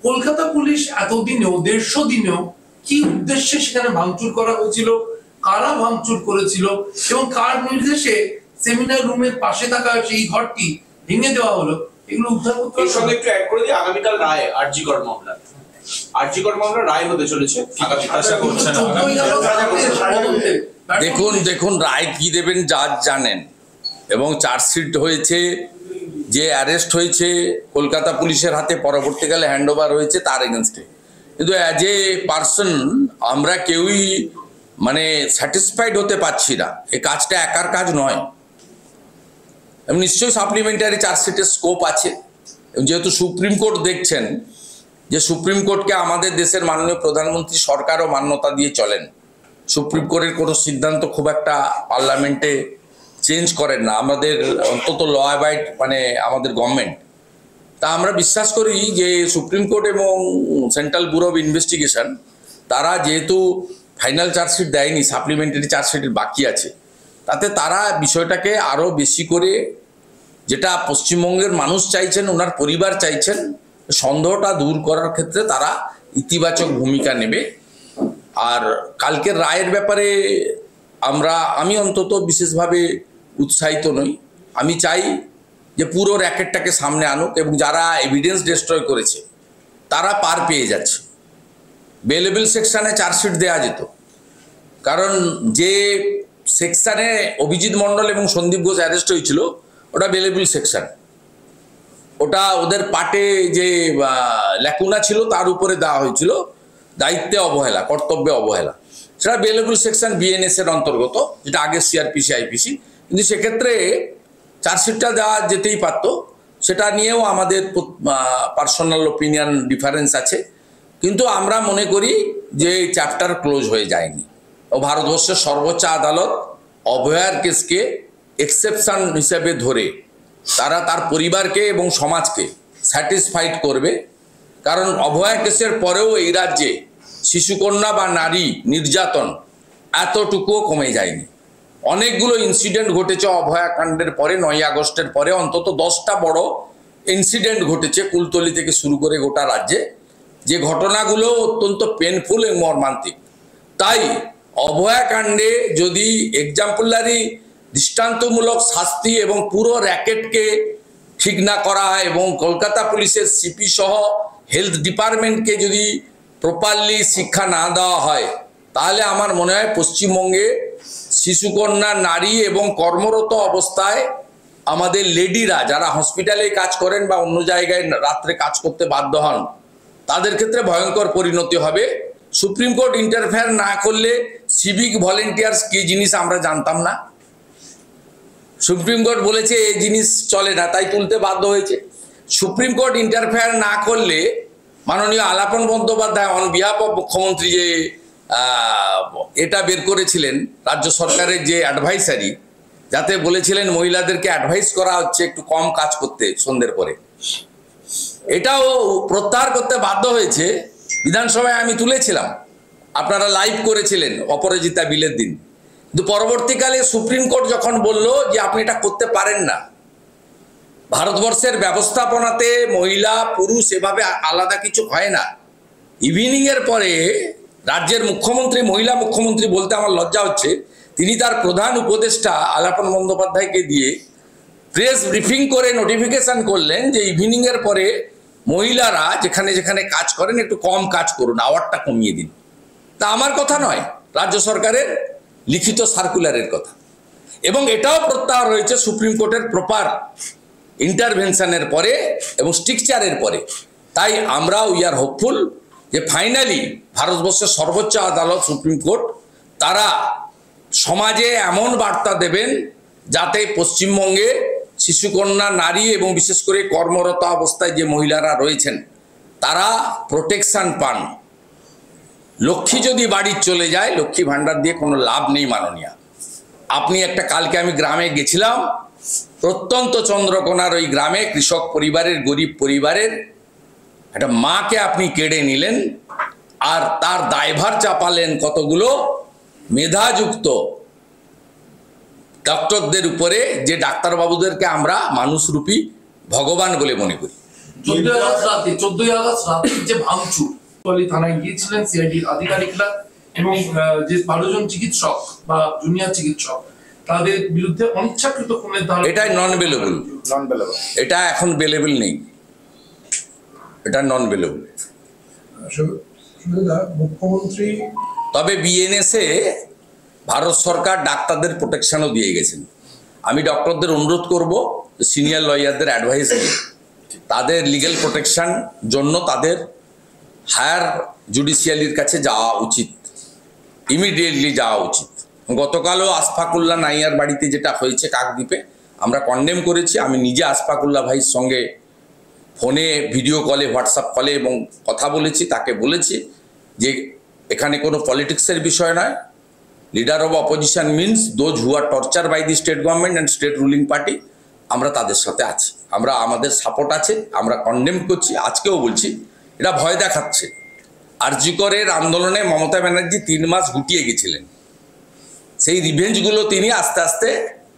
কলকাতা পুলিশ এতদিনেও 150 দিনেও কি উদ্দেশ্যে সেখানে ভাঙচুর করা হয়েছিল, কারা ভাঙচুর করেছিল এবং কার নির্দেশে সেমিনার রুমের পাশে থাকা সেই ঘরটি ভেঙে দেওয়া হলো, এগুলো উদ্ধার করতে হবে। এর সঙ্গে একটু অ্যাড করে দিই, আগামীকাল রায় আরজিকর মামলা রায় হতে চলেছে। দেখুন রায় কি দেবেন জাজ জানেন, এবং চার্জশিট হয়েছে, যে অ্যারেস্ট হয়েছে কলকাতা পুলিশের হাতে, পরবর্তীকালে হ্যান্ড ওভার হয়েছে তার এগেনস্টে। কিন্তু অ্যাজ এ পার্সন আমরা কেউই মানে স্যাটিসফাইড হতে পারছি না। এই কাজটা একার কাজ নয়, এবং নিশ্চয়ই সাপ্লিমেন্টারি চার্জশিটের স্কোপ আছে। যেহেতু সুপ্রিম কোর্ট দেখছেন যে সুপ্রিম কোর্টকে আমাদের দেশের মাননীয় প্রধানমন্ত্রী সরকারও মান্যতা দিয়ে চলেন, সুপ্রিম কোর্টের কোনো সিদ্ধান্ত খুব একটা পার্লামেন্টে চেঞ্জ করেন না, আমাদের অন্তত ল অ্যাবাইড মানে আমাদের গভর্নমেন্ট। তা আমরা বিশ্বাস করি যে সুপ্রিম কোর্ট এবং সেন্ট্রাল ব্যুরো অফ ইনভেস্টিগেশন তারা যেহেতু ফাইনাল চার্জশিট দেয়নি, সাপ্লিমেন্টারি চার্জশিটের বাকি আছে, তাতে তারা বিষয়টাকে আরও বেশি করে, যেটা পশ্চিমবঙ্গের মানুষ চাইছেন, ওনার পরিবার চাইছেন, সন্দেহটা দূর করার ক্ষেত্রে তারা ইতিবাচক ভূমিকা নেবে। আর কালকের রায়ের ব্যাপারে আমি অন্তত বিশেষভাবে উৎসাহিত নই। আমি চাই যে পুরো র্যাকেটটাকে সামনে আনুক এবং যারা এভিডেন্স ডিস্ট্রয় করেছে তারা পার পেয়ে যাচ্ছে। বেলেবল সেকশানে চার্জশিট দেওয়া যেত, কারণ যে সেকশানে অভিজিৎ মণ্ডল এবং সন্দীপ ঘোষ অ্যারেস্ট হয়েছিল ওটা বেলেবল সেকশন, ওটা ওদের পাটে যে ল্যাকুনা ছিল তার উপরে দেওয়া হয়েছিল, দায়িত্বে অবহেলা, কর্তব্যে অবহেলা। সেটা বেলেবল সেকশন বিএনএস এর অন্তর্গত, যেটা আগে সিআরপিসি আইপিসি, কিন্তু সেক্ষেত্রে চার্জশিটটা দেওয়া যেতেই পারতো। সেটা নিয়েও আমাদের পার্সোনাল ওপিনিয়ন ডিফারেন্স আছে, কিন্তু আমরা মনে করি যে এই চ্যাপ্টার ক্লোজ হয়ে যায়নি। ও ভারতবর্ষের সর্বোচ্চ আদালত অভয়ার কেসকে এক্সেপশন হিসেবে ধরে তারা তার পরিবারকে এবং সমাজকে স্যাটিসফাইড করবে, কারণ অভয়া কেসের পরেও এই রাজ্যে শিশুকন্যা বা নারী নির্যাতন এতটুকুও কমে যায়নি। অনেকগুলো ইনসিডেন্ট ঘটেছে অভয়া কাণ্ডের পরে, 9ই আগস্টের পরে অন্তত 10টা বড় ইনসিডেন্ট ঘটেছে কুলতলি থেকে শুরু করে গোটা রাজ্যে, যে ঘটনাগুলো অত্যন্ত পেনফুল এবং মর্মান্তিক। তাই অভয়া কাণ্ডে যদি এক্সাম্পলারি দৃষ্টান্তমূলক শাস্তি এবং পুরো র্যাকেটকে ঠিক না করা হয় এবং কলকাতা পুলিশের সিপি সহ হেলথ ডিপার্টমেন্টকে যদি প্রপারলি শিক্ষা না দেওয়া হয়, তাহলে আমার মনে হয় পশ্চিমবঙ্গে শিশুকন্যা, নারী এবং কর্মরত অবস্থায় আমাদের লেডিরা যারা হসপিটালে কাজ করেন বা অন্য জায়গায় রাত্রে কাজ করতে বাধ্য হন, তাদের ক্ষেত্রে ভয়ঙ্কর পরিণতি হবে। সুপ্রিম কোর্ট ইন্টারফেয়ার না করলে সিভিক ভলেন্টিয়ার্স কি জিনিস আমরা জানতাম না। সুপ্রিম কোর্ট বলেছে এই জিনিস চলে না, তাই তুলতে বাধ্য হয়েছে। সুপ্রিম কোর্ট ইন্টারফেয়ার না করলে মাননীয় Alapan Bandyopadhyay on behalf of মুখ্যমন্ত্রী যে এটা বের করেছিলেন রাজ্য সরকারের যে অ্যাডভাইসারি, যাতে বলেছিলেন মহিলাদেরকে অ্যাডভাইস করা হচ্ছে একটু কম কাজ করতে সন্ধ্যের পরে, এটাও প্রত্যাহার করতে বাধ্য হয়েছে। বিধানসভায় আমি তুলেছিলাম, আপনারা লাইভ করেছিলেন অপরাজিতা বিলের দিন, কিন্তু পরবর্তীকালে সুপ্রিম কোর্ট যখন বলল যে আপনি এটা করতে পারেন না, ভারতবর্ষের ব্যবস্থাপনাতে মহিলা পুরুষ এভাবে আলাদা কিছু হয় না। ইভিনিং এর পরে রাজ্যের মুখ্যমন্ত্রী, মহিলা মুখ্যমন্ত্রী বলতে আমার লজ্জা হচ্ছে, তিনি তার প্রধান উপদেষ্টা আলাপন বন্দ্যোপাধ্যায়কে দিয়ে প্রেস ব্রিফিং করে নোটিফিকেশন করলেন যে ইভিনিং এর পরে মহিলারা যেখানে যেখানে কাজ করেন একটু কম কাজ করুন, আওয়ারটা কমিয়ে দিন। তা আমার কথা নয়, রাজ্য সরকারের লিখিত সার্কুলারের কথা। এবং এটাও প্রত্যাহার হয়েছে সুপ্রিম কোর্টের প্রপার ইন্টারভেনশনের পরে এবং স্ট্রিকচারের পরে। তাই আমরা উই আর হোপফুল যে ফাইনালি ভারতবর্ষের সর্বোচ্চ আদালত সুপ্রিম কোর্ট তারা সমাজে এমন বার্তা দেবেন যাতে পশ্চিমবঙ্গে শিশুকন্যা, নারী এবং বিশেষ করে কর্মরত অবস্থায় যে মহিলারা রয়েছেন তারা প্রোটেকশন পান। লক্ষ্মী যদি বাড়ি চলে যায়, লক্ষ্মী ভাণ্ডার দিয়ে কোনো লাভ নেই মাননীয়া। আপনি একটা, কালকে আমি গ্রামে গেছিলাম, প্রত্যন্ত চন্দ্রকোনার ওই গ্রামে কৃষক পরিবারের, গরিব পরিবারের একটা মাকে আপনি কেড়ে নিলেন আর তার দায়ভার চাপালেন কতগুলো মেধাযুক্ত ডক্টরদের উপরে, যে ডাক্তারবাবুদেরকে আমরা মানুষরূপী ভগবান বলে মনে করি। 14 আগস্ট রাতে যে ভাঙচুর, কোতোয়ালি থানায় গিয়েছিলেন সিআইডির আধিকারিকরা এবং যে 12 জন চিকিৎসক বা জুনিয়র চিকিৎসক, তাদের বিরুদ্ধে অনিচ্ছাকৃত খুনের ধারা, এটা নন বেলেবল, এটা এখন বেলেবল নেই, এটা নন বেলেবল। মুখ্যমন্ত্রী তবে বিএনএসে ভারত সরকার ডাক্তারদের প্রোটেকশনও দিয়ে গেছেন। আমি ডক্টরদের অনুরোধ করব সিনিয়র লয়ারদের অ্যাডভাইস নিয়ে তাদের লিগ্যাল প্রোটেকশন জন্য তাদের হায়ার জুডিশিয়ালির কাছে যাওয়া উচিত, ইমিডিয়েটলি যাওয়া উচিত। গতকালও আশফাকুল্লাহ নাইয়ার বাড়িতে যেটা হয়েছে কাকদ্বীপে, আমরা কন্ডেম করেছি। আমি নিজে আশফাকুল্লাহ ভাইয়ের সঙ্গে ফোনে, ভিডিও কলে, হোয়াটসঅ্যাপ কলে এবং কথা বলেছি, তাকে বলেছি যে এখানে কোনো পলিটিক্সের বিষয় নয়। Leader of opposition means those who are torture by the state government and state ruling party, আমরা তাদের সাথে আছি, আমরা, আমাদের সাপোর্ট আছে, আমরা কন্ডেম করছি। আজকেও বলছি এটা ভয় দেখাচ্ছে। আরজি করের আন্দোলনে মমতা ব্যানার্জি 3 মাস গুটিয়ে গেছিলেন, সেই রিভেঞ্জগুলো তিনি আস্তে আস্তে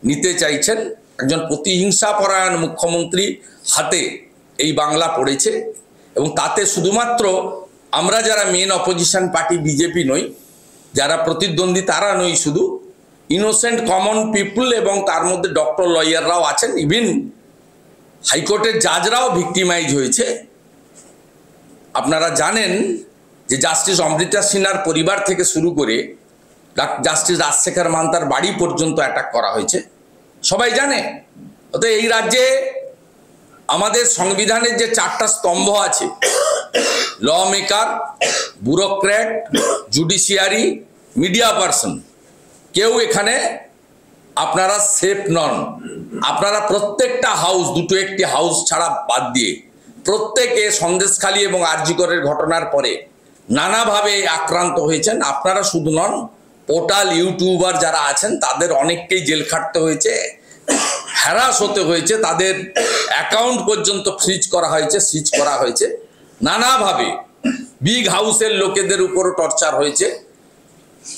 নিতে চাইছেন। একজন প্রতিহিংসা পরায়ণ মুখ্যমন্ত্রী হাতে এই বাংলা পড়েছে এবং তাতে শুধুমাত্র আমরা যারা মেন অপোজিশন পার্টি বিজেপি নই, যারা প্রতিদ্বন্দ্বী তারা নই, শুধু ইনোসেন্ট কমন পিপুল এবং তার মধ্যে ডক্টর, লয়াররাও আছেন, ইভিন হাইকোর্টের জাজরাও ভিক্টিমাইজ হয়েছে। আপনারা জানেন যে জাস্টিস অমৃতা সিনহার পরিবার থেকে শুরু করে জাস্টিস রাজশেখর মান্তার বাড়ি পর্যন্ত অ্যাটাক করা হয়েছে, সবাই জানে। অতএব এই রাজ্যে আমাদের সংবিধানের যে 4টা স্তম্ভ আছে, law maker, bureaucrat, judiciary media person, কেউ এখানে আপনারা সেফ নন। আপনারা প্রত্যেকটা হাউস, দুটো একটি হাউস ছাড়া বাদ দিয়ে প্রত্যেকে সন্দেশখালী এবং আরজিকরের ঘটনার পরে নানাভাবে আক্রান্ত হয়েছেন। আপনারা শুধু নন, পোর্টাল ইউটিউবার যারা আছেন তাদের অনেককেই জেল খাটতে হয়েছে, হ্যারাস হতে হয়েছে, তাদের অ্যাকাউন্ট পর্যন্ত সিজ করা হয়েছে নানাভাবে। বিগ হাউসের লোকেদের উপরও টর্চার হয়েছে।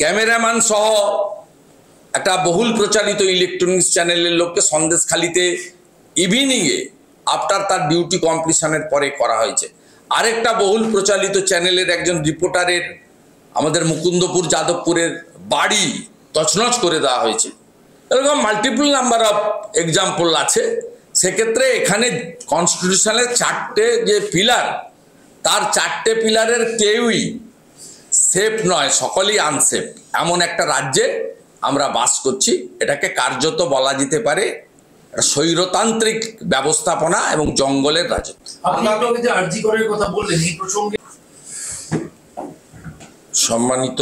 ক্যামেরাম্যান সহ একটা বহুল প্রচারিত ইলেকট্রনিক্স চ্যানেলের লোককে সন্দেশখালীতে ইভিনিংয়ে আফটার তার ডিউটি কমপ্লিশনের পরে করা হয়েছে। আরেকটা বহুল প্রচারিত চ্যানেলের একজন রিপোর্টারের আমাদের মুকুন্দপুর যাদবপুরের বাড়ি তছনছ করে দেওয়া হয়েছে। এরকম মাল্টিপল নাম্বার অফ এক্সাম্পল আছে। সেক্ষেত্রে এখানে কনস্টিটিউশনের 4টে যে পিলার, তার 4টে পিলারের কেউই সেফ নয়, সকলেই আনসেফ। এমন একটা রাজ্যে আমরা বাস করছি, এটাকে কার্যত বলা যেতে পারে স্বৈরতান্ত্রিক ব্যবস্থাপনা এবং জঙ্গলের রাজত্ব। আপনি আপনাকে যে আরজি করের কথা বললেন, এই প্রসঙ্গে সম্মানিত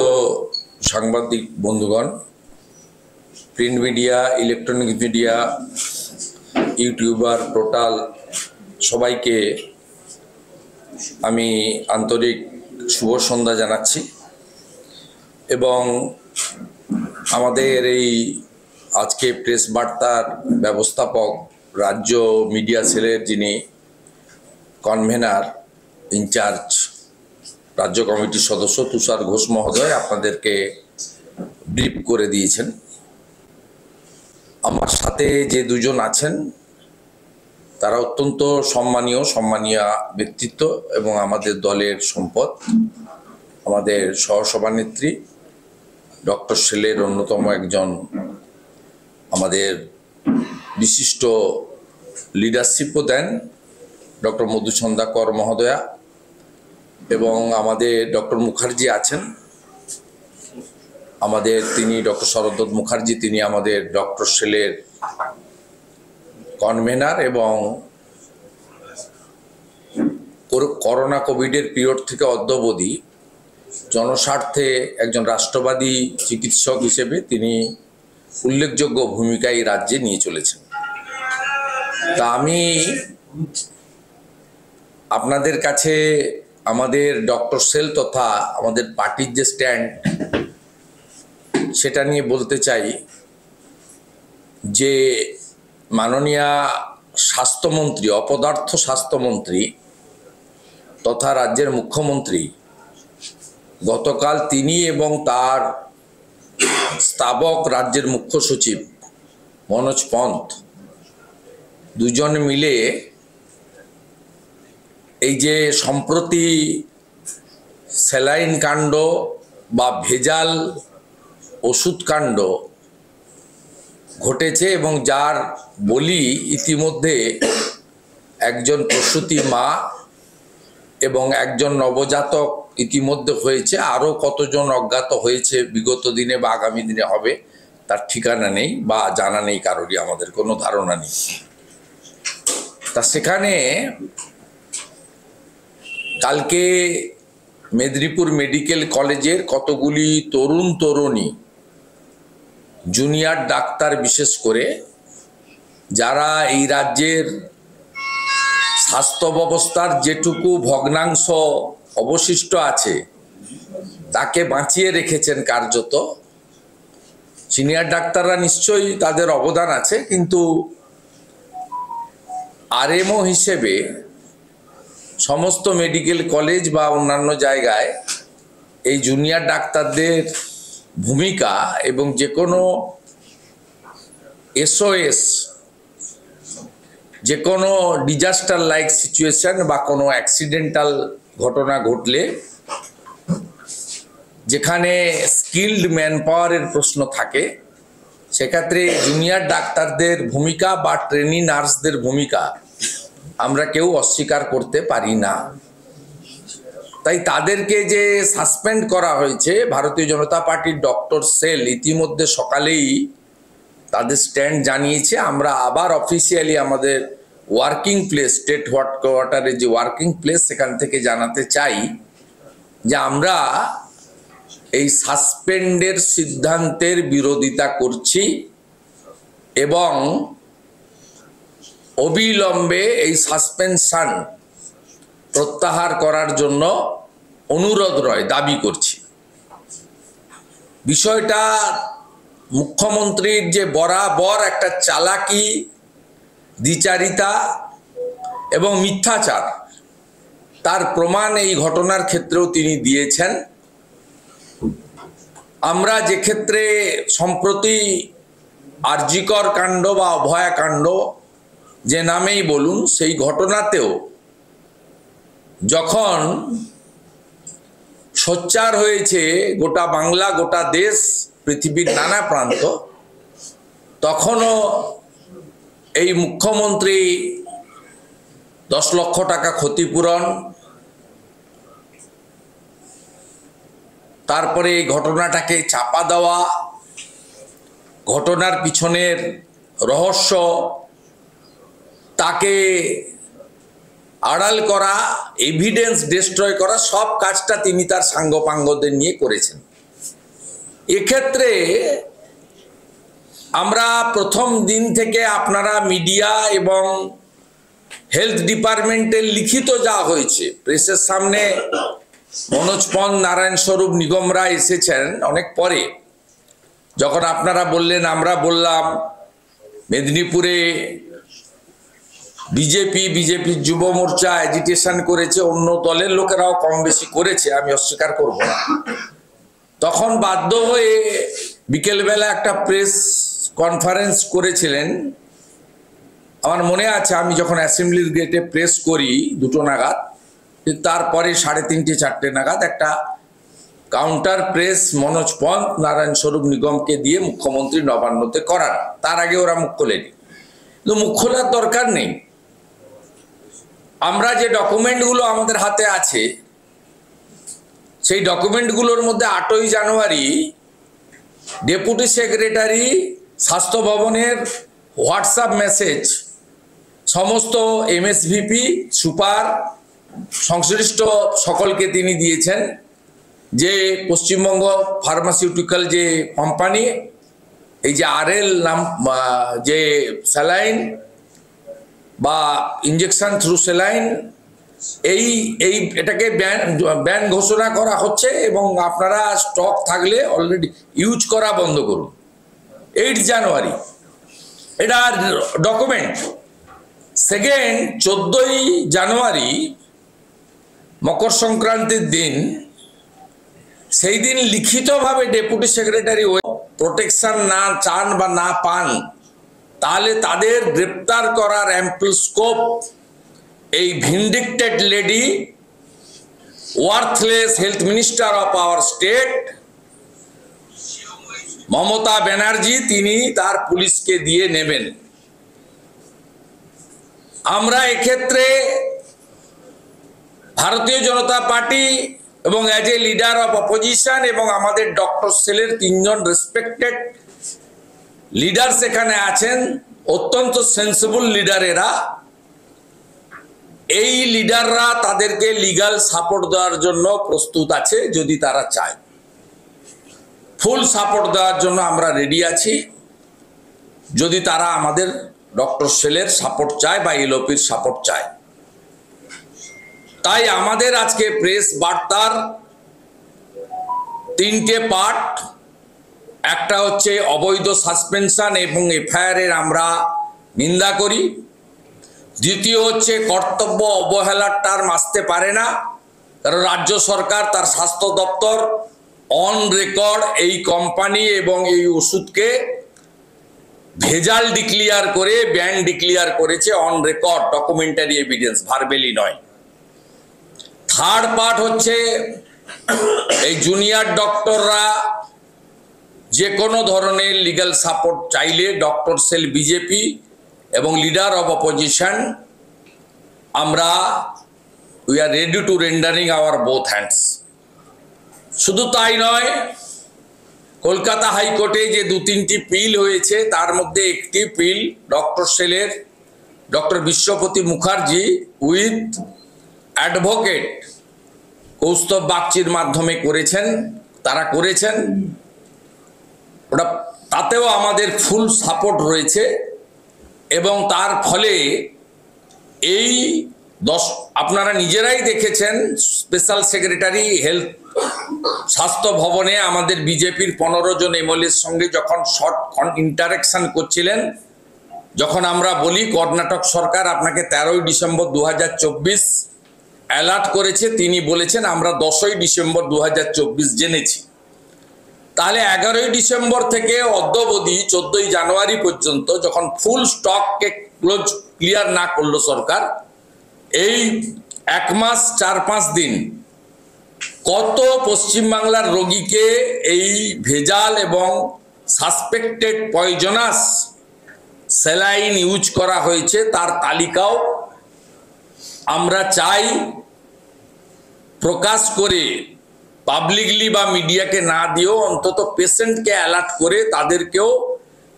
সাংবাদিক বন্ধুগণ, print media, electronic media, YouTuber, total সবাইকে আমি আন্তরিক শুভ সন্ধ্যা জানাচ্ছি। এবং আমাদের এই আজকে প্রেস বার্তার ব্যবস্থাপক, রাজ্য মিডিয়া সেলের যিনি কনভেনার ইনচার্জ, রাজ্য কমিটির সদস্য তুষার ঘোষ মহোদয় আপনাদেরকে ব্রিফ করে দিয়েছেন। আমার সাথে যে দুজন আছেন তারা অত্যন্ত সম্মানীয় ব্যক্তিত্ব এবং আমাদের দলের সম্পদ। আমাদের সহসভানেত্রী ডক্টর সেলের অন্যতম একজন আমাদের বিশিষ্ট লিডারশিপও দেন ডক্টর মধুসন্ধ্যা কর মহোদয়া, এবং আমাদের ডক্টর মুখার্জি আছেন, তিনি ডক্টর শরদ্দত্ত মুখার্জি, তিনি আমাদের ডক্টর সেলের কনভেনার এবং করোনা কোভিডের পিরিয়ড থেকে অদ্যাবধি জনস্বার্থে একজন রাষ্ট্রবাদী চিকিৎসক হিসেবে তিনি উল্লেখযোগ্য ভূমিকা এই রাজ্যে নিয়ে চলেছেন। তা আমি আপনাদের কাছে আমাদের ডক্টর সেল তথা আমাদের পার্টির যে স্ট্যান্ড সেটা নিয়ে বলতে চাই যে মাননীয় স্বাস্থ্যমন্ত্রী, অপদার্থ স্বাস্থ্যমন্ত্রী তথা রাজ্যের মুখ্যমন্ত্রী গতকাল তিনি এবং তার স্তাবক রাজ্যের মুখ্য সচিব মনোজ পন্থ দুজন মিলে এই যে সম্প্রতি স্যালাইন কাণ্ড বা ভেজাল ওষুধ কাণ্ড ঘটেছে এবং যার বলি ইতিমধ্যে একজন প্রসূতি মা এবং একজন নবজাতক ইতিমধ্যে হয়েছে, আরও কতজন অজ্ঞাত হয়েছে বিগত দিনে বা আগামী দিনে হবে তার ঠিকানা নেই বা জানা নেই কারোরই, আমাদের কোনো ধারণা নেই। তা সেখানে কালকে মেদিনীপুর মেডিকেল কলেজের কতগুলি তরুণী জুনিয়র ডাক্তার বিশেষ করে যারা এই রাজ্যের স্বাস্থ্য ব্যবস্থার যেটুকু ভগ্নাংশ অবশিষ্ট আছে তাকে বাঁচিয়ে রেখেছেন কার্যত। সিনিয়র ডাক্তাররা নিশ্চয়ই তাদের অবদান আছে, কিন্তু আরএমও হিসেবে সমস্ত মেডিকেল কলেজ বা অন্যান্য জায়গায় এই জুনিয়র ডাক্তারদের ভূমিকা এবং যে কোনো SOS, যে কোনো ডিজাস্টার লাইক সিচুয়েশন বা কোনো অ্যাক্সিডেন্টাল ঘটনা ঘটলে যেখানে স্কিল্ড ম্যান পাওয়ারের প্রশ্ন থাকে সেক্ষেত্রে জুনিয়র ডাক্তারদের ভূমিকা বা ট্রেনি নার্সদের ভূমিকা আমরা কেউ অস্বীকার করতে পারি না। তাই তাদেরকে যে সাসপেন্ড করা হয়েছে, ভারতীয় জনতা পার্টির ডক্টর সেল ইতিমধ্যে সকালেই তাদের স্ট্যান্ড জানিয়েছে। আমরা আবার অফিসিয়ালি আমাদের ওয়ার্কিং প্লেস, স্টেট হেডকোয়ার্টারে যে ওয়ার্কিং প্লেস, সেখান থেকে জানাতে চাই যে আমরা এই সাসপেন্ডের সিদ্ধান্তের বিরোধিতা করছি এবং অবিলম্বে এই সাসপেনশন প্রত্যাহার করার জন্য অনুরোধ দাবি করছি। বিষয়টা মুখ্যমন্ত্রীর যে বরাবর একটা চালাকি, দ্বিচারিতা এবং মিথ্যাচার, তার প্রমাণ এই ঘটনার ক্ষেত্রেও তিনি দিয়েছেন। আমরা যে ক্ষেত্রে সম্প্রতি আরজিকর কাণ্ড বা অভয়াকাণ্ড যে নামেই বলুন, সেই ঘটনাতেও যখন সোচ্চার হয়েছে গোটা বাংলা, গোটা দেশ, পৃথিবীর নানা প্রান্ত, তখনও এই মুখ্যমন্ত্রী 10 লক্ষ টাকা ক্ষতিপূরণ, তারপরে এই ঘটনাটাকে চাপা দেওয়া, ঘটনার পিছনের রহস্য তাকে আড়াল করা, এভিডেন্স ডিস্ট্রয় করা, সব কাজটা তিনি তার সাঙ্গপাঙ্গদের নিয়ে করেছেন। এক্ষেত্রে আমরা প্রথম দিন থেকে আপনারা মিডিয়া এবং হেলথ ডিপার্টমেন্টের লিখিত যা হয়েছে, প্রেসের সামনে মনোজ পন্ত, নারায়ণ স্বরূপ, নিগমরা এসেছেন অনেক পরে, যখন আপনারা বললেন, আমরা বললাম মেদিনীপুরে বিজেপির যুব মোর্চা অ্যাজিটেশন করেছে, অন্য দলের লোকেরাও কম বেশি করেছে, আমি অস্বীকার করব না। তখন বাধ্য হয়ে বিকেলবেলা একটা প্রেস কনফারেন্স করেছিলেন। আমার মনে আছে আমি যখন অ্যাসেম্বলির গেটে প্রেস করি 2টো নাগাদ, তারপরে 3:30, 4টে নাগাদ একটা কাউন্টার প্রেস মনোজ পন্ত, নারায়ণ স্বরূপ, নিগমকে দিয়ে মুখ্যমন্ত্রী নবান্নতে করান। তার আগে ওরা মুখ খোলেনি, কিন্তু মুখ খোলার দরকার নেই। আমরা যে ডকুমেন্টগুলো আমাদের হাতে আছে, সেই ডকুমেন্টগুলোর মধ্যে 8ই জানুয়ারি ডেপুটি সেক্রেটারি স্বাস্থ্য ভবনের হোয়াটসঅ্যাপ মেসেজ সমস্ত এমএসভিপি, সুপার, সংশ্লিষ্ট সকলকে তিনি দিয়েছেন যে পশ্চিমবঙ্গ ফার্মাসিউটিক্যাল যে কোম্পানি, এই যে আরএল নাম যে স্যালাইন বা ইঞ্জেকশন থ্রু স্যালাইন, এটাকে ব্যান ঘোষণা করা হচ্ছে এবং আপনারা স্টক থাকলে অলরেডি ইউজ করা বন্ধ করুন। 8 জানুয়ারি এটা ডকুমেন্ট। সেকেন্ড, 14ই জানুয়ারি মকর সংক্রান্তির দিন, সেই দিন লিখিতভাবে ডেপুটি সেক্রেটারি প্রোটেকশন না চান বা না পান, তাহলে তাদের গ্রেপ্তার করার অ্যাম্পল স্কোপ এই vindictive lady, worthless health minister of our state Mamata Banerjee, তিনি তার পুলিশকে দিয়ে নেবেন। আমরা এক্ষেত্রে ভারতীয় জনতা পার্টি এবং as a leader of opposition এবং আমাদের ডক্টর সেলের 3 জন রেসপেক্টেড লিডার্স এখানে আছেন, অত্যন্ত সেন্সিবল লিডার এরা। এই লিডাররা তাদেরকে লিগ্যাল সাপোর্ট দেওয়ার জন্য প্রস্তুত আছে, যদি তারা চায়। ফুল সাপোর্ট দেওয়ার জন্য আমরা রেডি আছি, যদি তারা আমাদের ডক্টর সেলের সাপোর্ট চায় বা এলওপির সাপোর্ট চায়। তাই আমাদের আজকে প্রেস বার্তার 3টে পার্ট। একটা হচ্ছে অবৈধ সাসপেনশন এবং এফআইআর এর আমরা নিন্দা করি। দ্বিতীয় হচ্ছে কর্তব্য অবহেলার টার্ম আসতে পারে না, কারণ রাজ্য সরকার তার স্বাস্থ্য দপ্তর অন রেকর্ড এই কোম্পানি এবং এই ওষুধকে ভেজাল ডিক্লিয়ার করে ব্যান ডিক্লিয়ার করেছে, অন রেকর্ড, ডকুমেন্টারি এভিডেন্স, ভার্বেলি নয়। থার্ড পার্ট হচ্ছে এই জুনিয়র ডক্টররা যে কোনো ধরনের লিগ্যাল সাপোর্ট চাইলে ডক্টর সেল, বিজেপি এবং লিডার অফ অপোজিশন, আমরা we are ready to rendering our both hands. শুধু তাই নয়, কলকাতা হাইকোর্টে যে 2-3টি পিল হয়েছে, তার মধ্যে একটি পিল ডক্টর সেলের doctor Bishwapati Mukherjee with advocate Kaustav বাগচির মাধ্যমে করেছেন। তারা করেছেন, ওটা তাতেও আমাদের ফুল সাপোর্ট রয়েছে এবং তার ফলে এই আপনারা নিজেরাই দেখেছেন স্পেশাল সেক্রেটারি হেলথ স্বাস্থ্য ভবনে আমাদের বিজেপির 15 জন এমএলএর সঙ্গে যখন শর্ট ইন্টারাকশন করছিলেন, যখন আমরা বলি কর্ণাটক সরকার আপনাকে 13ই ডিসেম্বর 2024 অ্যালার্ট করেছে, তিনি বলেছেন আমরা 10ই ডিসেম্বর 2024 জেনেছি। তাহলে 11ই ডিসেম্বর থেকে অদ্যাবধি 14ই জানুয়ারি পর্যন্ত যখন ফুল স্টককে ক্লিয়ার না করলো সরকার, এই 1 মাস 4-5 দিন কত পশ্চিমবাংলার রোগীকে এই ভেজাল এবং সাসপেক্টেড পয়জনাস স্যালাইন ইউজ করা হয়েছে তার তালিকাও আমরা চাই প্রকাশ করে পাবলিকলি বা মিডিয়াকে না দিয়েও অন্তত পেশেন্টকে অ্যালার্ট করে তাদেরকেও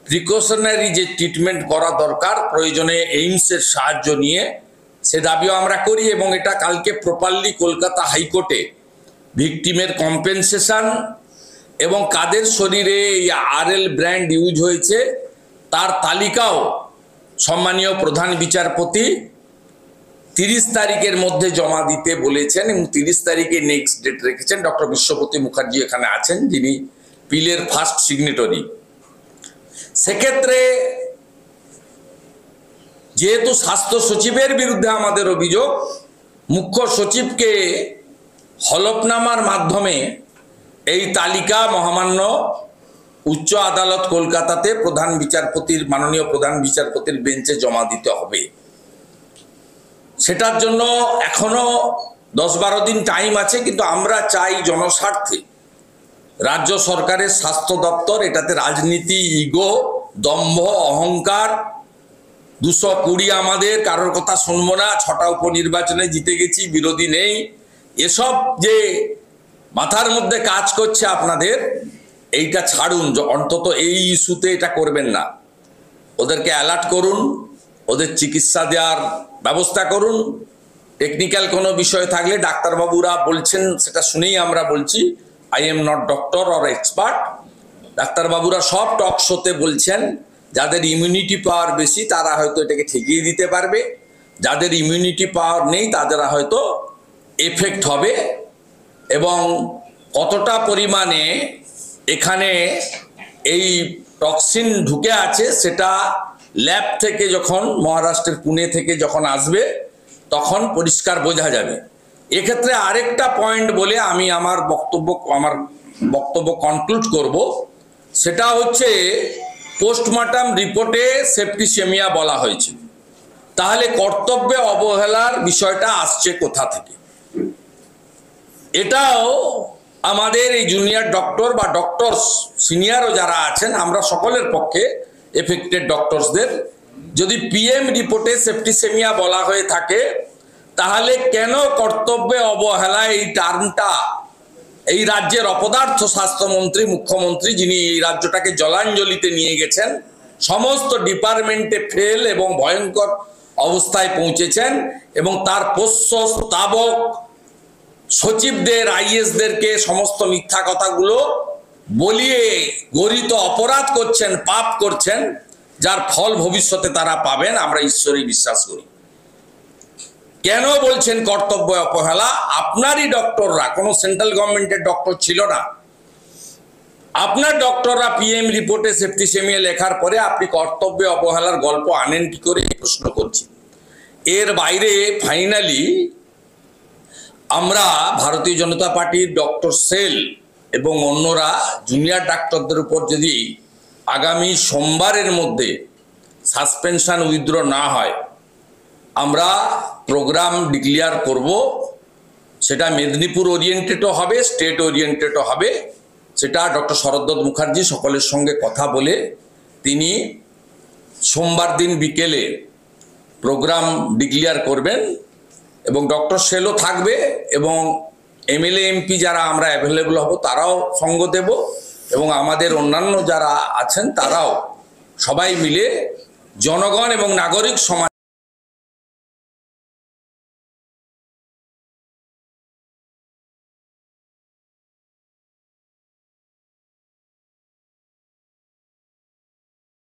প্রিকশনারি যে ট্রিটমেন্ট করা দরকার, প্রয়োজনে এইমসের সাহায্য নিয়ে, সে দাবিও আমরা করি। এবং এটা কালকে প্রপারলি কলকাতা হাইকোর্টে ভিকটিমের কম্পেনসেশন এবং কাদের শরীরে এই আরএল ব্র্যান্ড ইউজ হয়েছে তার তালিকাও সম্মানীয় প্রধান বিচারপতি 30 তারিখের মধ্যে জমা দিতে বলেছেন এবং 30 তারিখে নেক্সট ডেট রেখেছেন। ডক্টর বিশ্বপতি মুখার্জি এখানে আছেন, যিনি পিলের ফার্স্ট সিগনেটরি। সেক্ষেত্রে যেহেতু স্বাস্থ্য সচিবের বিরুদ্ধে আমাদের অভিযোগ, মুখ্য সচিবকে হলফনামার মাধ্যমে এই তালিকা মহামান্য উচ্চ আদালত কলকাতাতে মাননীয় প্রধান বিচারপতির বেঞ্চে জমা দিতে হবে। সেটার জন্য এখনো 10-12 দিন টাইম আছে, কিন্তু আমরা চাই জনস্বার্থে রাজ্য সরকারের স্বাস্থ্য দপ্তর এটাতে রাজনীতি, ইগো, দম্ভ, অহংকার 220 আমাদের কারোর কথা শুনবো না, 6টা উপনির্বাচনে জিতে গেছি, বিরোধী নেই, এসব যে মাথার মধ্যে কাজ করছে আপনাদের, এইটা ছাড়ুন। অন্তত এই ইস্যুতে এটা করবেন না। ওদেরকে অ্যালার্ট করুন, ওদের চিকিৎসা দেওয়ার ব্যবস্থা করুন। টেকনিক্যাল কোনো বিষয় থাকলে ডাক্তারবাবুরা বলছেন, সেটা শুনেই আমরা বলছি, I am not doctor or expert. ডাক্তারবাবুরা সব টক শোতে বলছেন যাদের ইমিউনিটি পাওয়ার বেশি তারা হয়তো এটাকে ঠেকিয়ে দিতে পারবে, যাদের ইমিউনিটি পাওয়ার নেই তাদের হয়তো এফেক্ট হবে। এবং কতটা পরিমাণে এখানে এই টক্সিন ঢুকে আছে সেটা ল্যাব থেকে যখন মহারাষ্ট্রের পুনে থেকে যখন আসবে তখন পরিষ্কার বোঝা যাবে। এক্ষেত্রে আরেকটা পয়েন্ট বলে আমি আমার বক্তব্য কনক্লুড করব, সেটা হচ্ছে পোস্টমর্টম রিপোর্টে সেপ্টিসেমিয়া বলা হয়েছে, তাহলে কর্তব্যে অবহেলার বিষয়টা আসছে কোথা থেকে? এটাও আমাদের এই জুনিয়র ডক্টর বা ডক্টরস সিনিয়রও যারা আছেন, আমরা সকলের পক্ষে এফেক্টেড ডক্টরসদের, যদি পিএম রিপোর্টে সেপ্টিসেমিয়া বলা হয়ে থাকে তাহলে কেন কর্তব্যে অবহেলা এই টার্মটা এই রাজ্যের অপদার্থ স্বাস্থ্যমন্ত্রী, মুখ্যমন্ত্রী, যিনি এই রাজ্যটাকে জলাঞ্জলিতে নিয়ে গেছেন, সমস্ত ডিপার্টমেন্টে ফেল এবং ভয়ঙ্কর অবস্থায় পৌঁছেছেন এবং তার পোষ্য স্তাবক সচিবদের, আইএসদেরকে সমস্ত মিথ্যা কথাগুলো বলিয়ে গরিত অপরাধ করছেন, পাপ করছেন, যার ফল ভবিষ্যতে তারা পাবেন, আমরা ঈশ্বরেই বিশ্বাস করি। কেন বলছেন কর্তব্য অবহেলা? আপনারই ডক্টররা, কোনো সেন্ট্রাল গভর্নমেন্টের ডক্টর ছিল না, আপনার ডক্টররা পিএম রিপোর্টে সেপ্টিসেমিয়া লেখার পরে আপনি কর্তব্যে অবহেলার গল্প আনেন কি করে, প্রশ্ন করছি। এর বাইরে ফাইনালি আমরা ভারতীয় জনতা পার্টির ডক্টর সেল এবং অন্যরা জুনিয়র ডাক্তারদের উপর যদি আগামী সোমবারের মধ্যে সাসপেনশন উইথড্র না হয়, আমরা প্রোগ্রাম ডিক্লেয়ার করব। সেটা মেদিনীপুর ওরিয়েন্টেডও হবে, স্টেট ওরিয়েন্টেডও হবে। সেটা ডক্টর শরদ্দত্ত মুখার্জি সকলের সঙ্গে কথা বলে তিনি সোমবার দিন বিকেলে প্রোগ্রাম ডিক্লেয়ার করবেন এবং ডক্টর সেলও থাকবে এবং এমএলএ এমপি যারা আমরা অ্যাভেলেবল হব তারাও সঙ্গ দেব এবং আমাদের অন্যান্য যারা আছেন তারাও, সবাই মিলে জনগণ এবং নাগরিক সমাজ